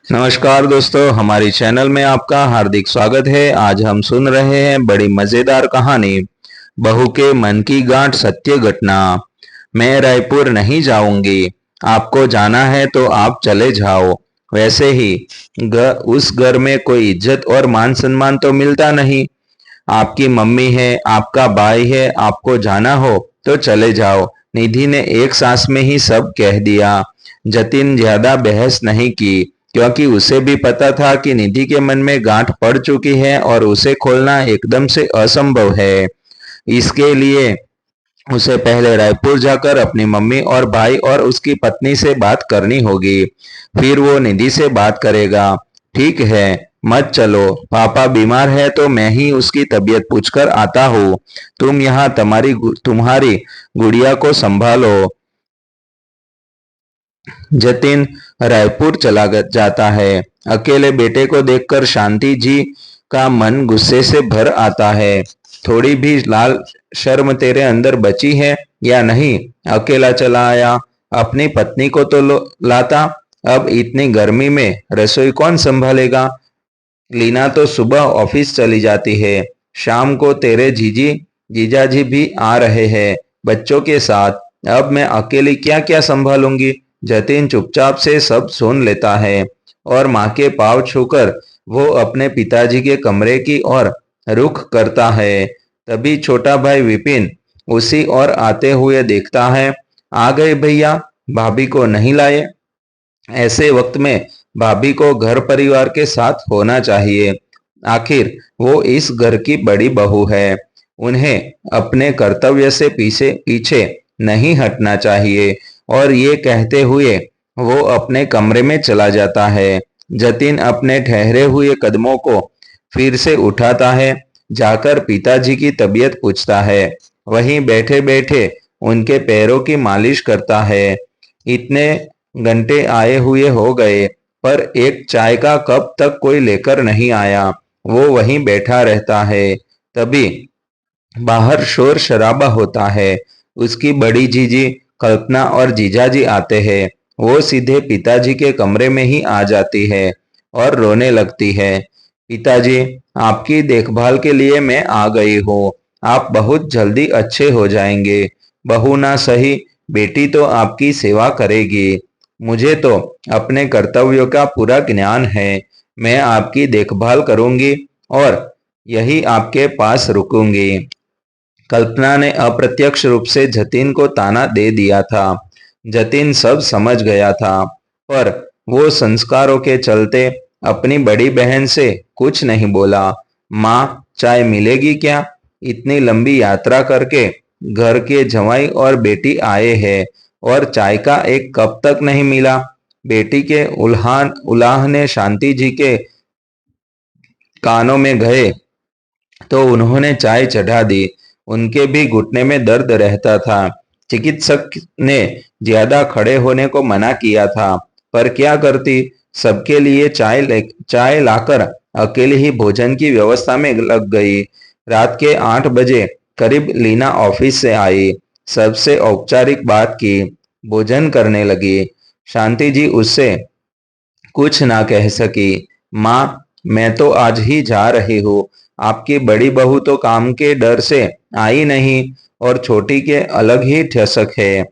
नमस्कार दोस्तों, हमारी चैनल में आपका हार्दिक स्वागत है। आज हम सुन रहे हैं बड़ी मजेदार कहानी, बहू के मन की गांठ सत्य घटना। मैं रायपुर नहीं जाऊंगी। आपको जाना है तो आप चले जाओ। वैसे ही उस घर में कोई इज्जत और मान सम्मान तो मिलता नहीं। आपकी मम्मी है, आपका भाई है, आपको जाना हो तो चले जाओ। निधि ने एक सांस में ही सब कह दिया। जतिन ज्यादा बहस नहीं की, क्योंकि उसे भी पता था कि निधि के मन में गांठ पड़ चुकी है और उसे खोलना एकदम से असंभव है। इसके लिए उसे पहले रायपुर जाकर अपनी मम्मी और भाई और उसकी पत्नी से बात करनी होगी, फिर वो निधि से बात करेगा। ठीक है, मत चलो। पापा बीमार है तो मैं ही उसकी तबीयत पूछकर आता हूँ। तुम यहाँ तुम्हारी गुड़िया को संभालो। जतिन रायपुर जाता है। अकेले बेटे को देखकर शांति जी का मन गुस्से से भर आता है। थोड़ी भी लाल शर्म तेरे अंदर बची है या नहीं? अकेला चला आया, अपनी पत्नी को तो लाता। अब इतनी गर्मी में रसोई कौन संभालेगा? लीना तो सुबह ऑफिस चली जाती है, शाम को तेरे जीजाजी भी आ रहे हैं बच्चों के साथ। अब मैं अकेली क्या क्या संभालूंगी? जतिन चुपचाप से सब सुन लेता है और माँ के पाँव छूकर वो अपने पिताजी के कमरे की ओर रुख करता है। तभी छोटा भाई विपिन उसी ओर आते हुए देखता है। आ गए भैया, भाभी को नहीं लाए? ऐसे वक्त में भाभी को घर परिवार के साथ होना चाहिए। आखिर वो इस घर की बड़ी बहू है। उन्हें अपने कर्तव्य से पीछे पीछे नहीं हटना चाहिए। और ये कहते हुए वो अपने कमरे में चला जाता है। जतिन अपने ठहरे हुए कदमों को फिर से उठाता है, जाकर पिताजी की तबीयत पूछता है। वहीं बैठे बैठे उनके पैरों की मालिश करता है। इतने घंटे आए हुए हो गए, पर एक चाय का कप तक कोई लेकर नहीं आया। वो वहीं बैठा रहता है। तभी बाहर शोर शराबा होता है। उसकी बड़ी जीजी कल्पना और जीजाजी आते हैं। वो सीधे पिताजी के कमरे में ही आ जाती है और रोने लगती है। पिताजी, आपकी देखभाल के लिए मैं आ गई हूँ। आप बहुत जल्दी अच्छे हो जाएंगे। बहू ना सही, बेटी तो आपकी सेवा करेगी। मुझे तो अपने कर्तव्यों का पूरा ज्ञान है। मैं आपकी देखभाल करूंगी और यही आपके पास रुकूंगी। कल्पना ने अप्रत्यक्ष रूप से जतिन को ताना दे दिया था। जतिन सब समझ गया था, पर वो संस्कारों के चलते अपनी बड़ी बहन से कुछ नहीं बोला। माँ, चाय मिलेगी क्या? इतनी लंबी यात्रा करके घर के जवाई और बेटी आए हैं और चाय का एक कप तक नहीं मिला। बेटी के उलाहने शांति जी के कानों में गए तो उन्होंने चाय चढ़ा दी। उनके भी घुटने में दर्द रहता था। चिकित्सक ने ज्यादा खड़े होने को मना किया था, पर क्या करती? सबके लिए चाय लाकर अकेले ही भोजन की व्यवस्था में लग गई। रात के 8 बजे करीब लीना ऑफिस से आई। सबसे औपचारिक बात की, भोजन करने लगी। शांति जी उससे कुछ ना कह सकी। माँ, मैं तो आज ही जा रही हूँ। आपकी बड़ी बहू तो काम के डर से आई नहीं और छोटी के अलग ही ठसक है।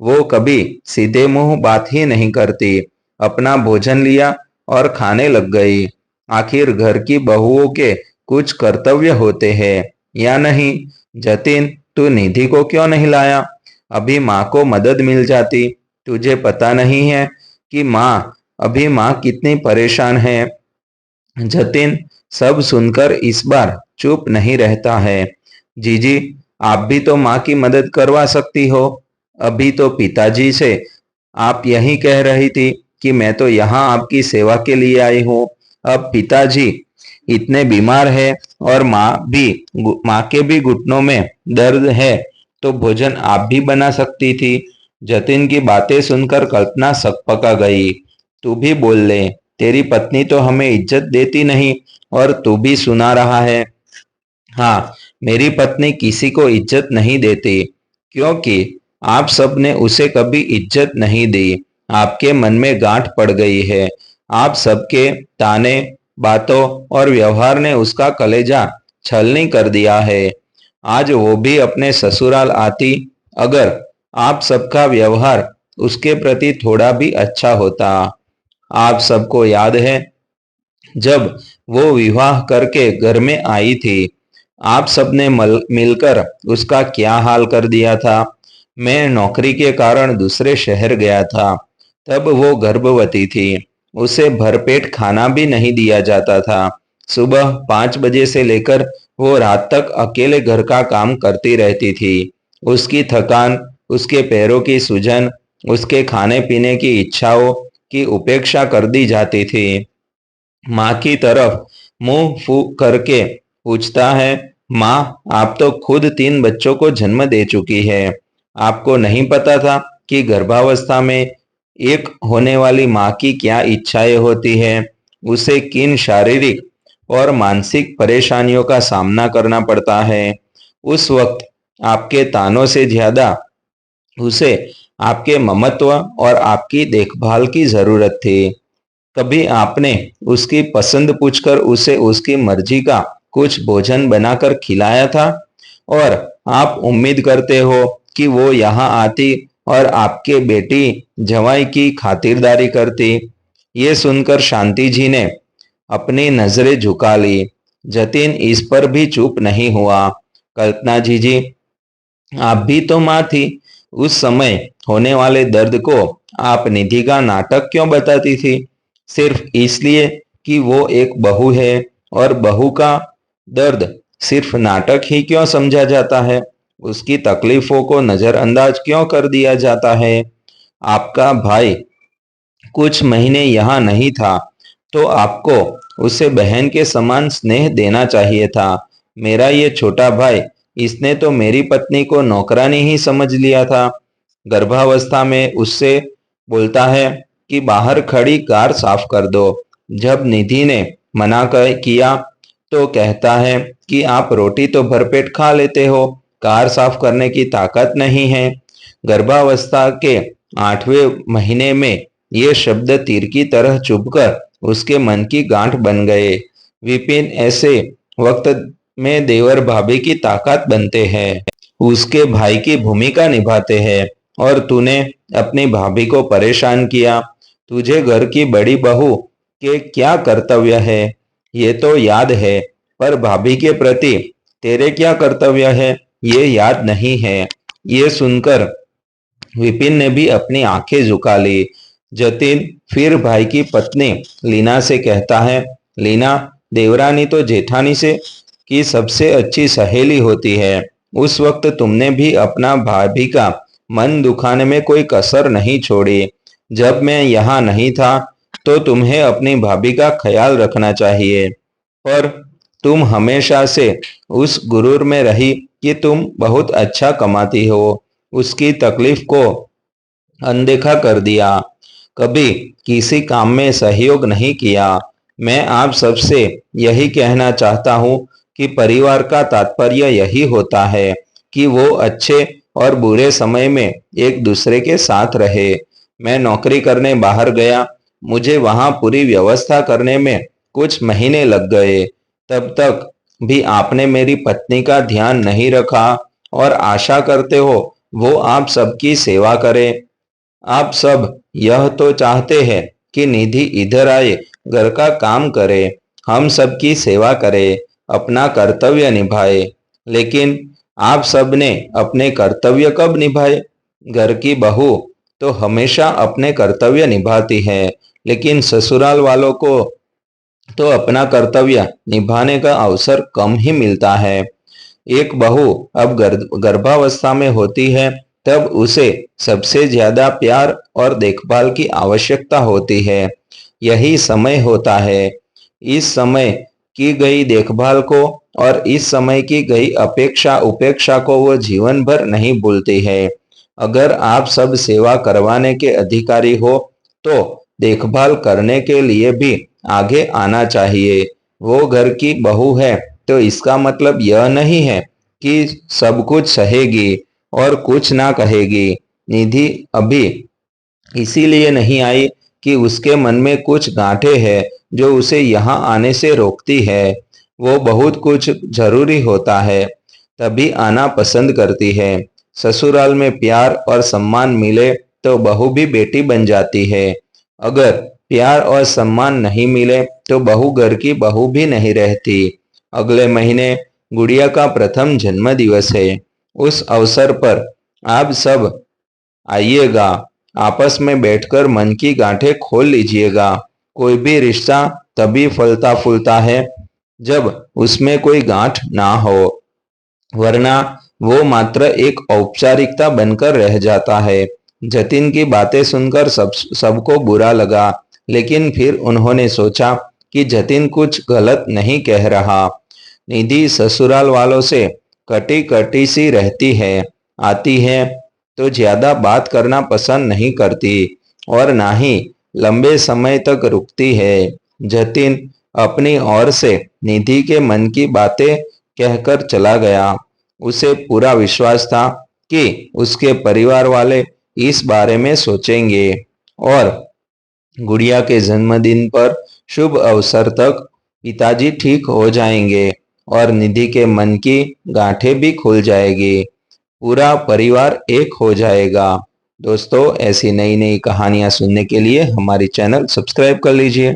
वो कभी सीधे मुंह बात ही नहीं करती। अपना भोजन लिया और खाने लग गई। आखिर घर की बहुओं के कुछ कर्तव्य होते हैं या नहीं? जतिन, तू निधि को क्यों नहीं लाया? अभी माँ को मदद मिल जाती। तुझे पता नहीं है कि अभी माँ कितनी परेशान है। जतिन सब सुनकर इस बार चुप नहीं रहता है। जीजी, आप भी तो माँ की मदद करवा सकती हो। अभी तो पिताजी से आप यही कह रही थी कि मैं तो यहाँ आपकी सेवा के लिए आई हूँ। अब पिताजी इतने बीमार है और माँ के भी घुटनों में दर्द है, तो भोजन आप भी बना सकती थी। जतिन की बातें सुनकर कल्पना सकपका गई। तू भी बोल ले, तेरी पत्नी तो हमें इज्जत देती नहीं और तू भी सुना रहा है। हाँ, मेरी पत्नी किसी को इज्जत नहीं देती, क्योंकि आप सब ने उसे कभी इज्जत नहीं दी। आपके मन में गांठ पड़ गई है। आप सबके ताने, बातों और व्यवहार ने उसका कलेजा छलनी कर दिया है। आज वो भी अपने ससुराल आती, अगर आप सबका व्यवहार उसके प्रति थोड़ा भी अच्छा होता। आप सबको याद है, जब वो विवाह करके घर में आई थी, आप सबने मिलकर उसका क्या हाल कर दिया था। मैं नौकरी के कारण दूसरे शहर गया था, तब वो गर्भवती थी। उसे भरपेट खाना भी नहीं दिया जाता था। सुबह 5 बजे से लेकर वो रात तक अकेले घर का काम करती रहती थी। उसकी थकान, उसके पैरों की सूजन, उसके खाने पीने की इच्छाओं की उपेक्षा कर दी जाती थी। माँ की तरफ मुंह फूक करके पूछता है, माँ आप तो खुद 3 बच्चों को जन्म दे चुकी है। आपको नहीं पता था कि गर्भावस्था में एक होने वाली माँ की क्या इच्छाएं होती है। उसे किन शारीरिक और मानसिक परेशानियों का सामना करना पड़ता है। उस वक्त आपके तानों से ज्यादा उसे आपके ममत्व और आपकी देखभाल की जरूरत थी। कभी आपने उसकी पसंद पूछकर उसे उसकी मर्जी का कुछ भोजन बनाकर खिलाया था? और आप उम्मीद करते हो कि वो यहाँ आती और आपके बेटी जवाई की खातिरदारी करती। ये सुनकर शांति जी ने अपनी नजरें झुका ली। जतिन इस पर भी चुप नहीं हुआ। कल्पना जी, आप भी तो माँ थी। उस समय होने वाले दर्द को आप निधि का नाटक क्यों बताती थी? सिर्फ इसलिए कि वो एक बहू है, और बहू का दर्द सिर्फ नाटक ही क्यों समझा जाता है? उसकी तकलीफों को नजरअंदाज क्यों कर दिया जाता है? आपका भाई कुछ महीने यहाँ नहीं था, तो आपको उसे बहन के समान स्नेह देना चाहिए था। मेरा ये छोटा भाई, इसने तो मेरी पत्नी को नौकरानी ही समझ लिया था। गर्भावस्था में उससे बोलता है कि बाहर खड़ी कार साफ कर दो। जब निधि ने किया तो कहता है कि आप रोटी तो भरपेट खा लेते हो, कार साफ करने की ताकत नहीं है। गर्भावस्था के 8वें महीने में ये शब्द तीर की तरह चुभकर उसके मन की गांठ बन गए। विपिन ऐसे वक्त में देवर भाभी की ताकत बनते हैं, उसके भाई की भूमिका निभाते हैं, और तूने अपनी भाभी को परेशान किया। तुझे घर की बड़ी बहू के क्या कर्तव्य है ये तो याद है, पर भाभी के प्रति तेरे क्या कर्तव्य है ये याद नहीं है। ये सुनकर विपिन ने भी अपनी आंखें झुका ली। जतिन फिर भाई की पत्नी लीना से कहता है, लीना, देवरानी तो जेठानी से की सबसे अच्छी सहेली होती है। उस वक्त तुमने भी अपना भाभी का मन दुखाने में कोई कसर नहीं छोड़ी। जब मैं यहाँ नहीं था, तो तुम्हें अपनी भाभी का ख्याल रखना चाहिए, पर तुम हमेशा से उस गुरूर में रही कि तुम बहुत अच्छा कमाती हो। उसकी तकलीफ को अनदेखा कर दिया, कभी किसी काम में सहयोग नहीं किया। मैं आप सबसे यही कहना चाहता हूँ कि परिवार का तात्पर्य यही होता है कि वो अच्छे और बुरे समय में एक दूसरे के साथ रहे। मैं नौकरी करने बाहर गया, मुझे वहां पूरी व्यवस्था करने में कुछ महीने लग गए। तब तक भी आपने मेरी पत्नी का ध्यान नहीं रखा, और आशा करते हो वो आप सबकी सेवा करे। आप सब यह तो चाहते हैं कि निधि इधर आए, घर का काम करे, हम सबकी सेवा करे, अपना कर्तव्य निभाए। लेकिन आप सब ने अपने कर्तव्य कब निभाए? घर की बहू तो हमेशा अपने कर्तव्य निभाती है, लेकिन ससुराल वालों को तो अपना कर्तव्य निभाने का अवसर कम ही मिलता है। एक बहू अब गर्भावस्था में होती है, तब उसे सबसे ज्यादा प्यार और देखभाल की आवश्यकता होती है। यही समय होता है। इस समय की गई देखभाल को और इस समय की गई अपेक्षा उपेक्षा को वो जीवन भर नहीं भूलती है। अगर आप सब सेवा करवाने के अधिकारी हो, तो देखभाल करने के लिए भी आगे आना चाहिए। वो घर की बहू है, तो इसका मतलब यह नहीं है कि सब कुछ सहेगी और कुछ ना कहेगी। निधि अभी इसीलिए नहीं आई कि उसके मन में कुछ गांठें हैं जो उसे यहाँ आने से रोकती है। वो बहुत कुछ जरूरी होता है तभी आना पसंद करती है। ससुराल में प्यार और सम्मान मिले तो बहू भी बेटी बन जाती है। अगर प्यार और सम्मान नहीं मिले तो बहू घर की बहू भी नहीं रहती। अगले महीने गुड़िया का प्रथम जन्म दिवस है। उस अवसर पर आप सब आइएगा। आपस में बैठकर मन की गांठें खोल लीजिएगा। कोई भी रिश्ता तभी फलता फूलता है जब उसमें कोई गांठ ना हो, वरना वो मात्र एक औपचारिकता बनकर रह जाता है। जतिन की बातें सुनकर सबको बुरा लगा, लेकिन फिर उन्होंने सोचा कि जतिन कुछ गलत नहीं कह रहा। निधि ससुराल वालों से कटी कटी सी रहती है, आती है तो ज्यादा बात करना पसंद नहीं करती और ना ही लंबे समय तक रुकती है। जतिन अपनी ओर से निधि के मन की बातें कहकर चला गया। उसे पूरा विश्वास था कि उसके परिवार वाले इस बारे में सोचेंगे और गुड़िया के जन्मदिन पर शुभ अवसर तक पिताजी ठीक हो जाएंगे और निधि के मन की गांठें भी खुल जाएगी। पूरा परिवार एक हो जाएगा। दोस्तों, ऐसी नई नई कहानियां सुनने के लिए हमारी चैनल सब्सक्राइब कर लीजिए।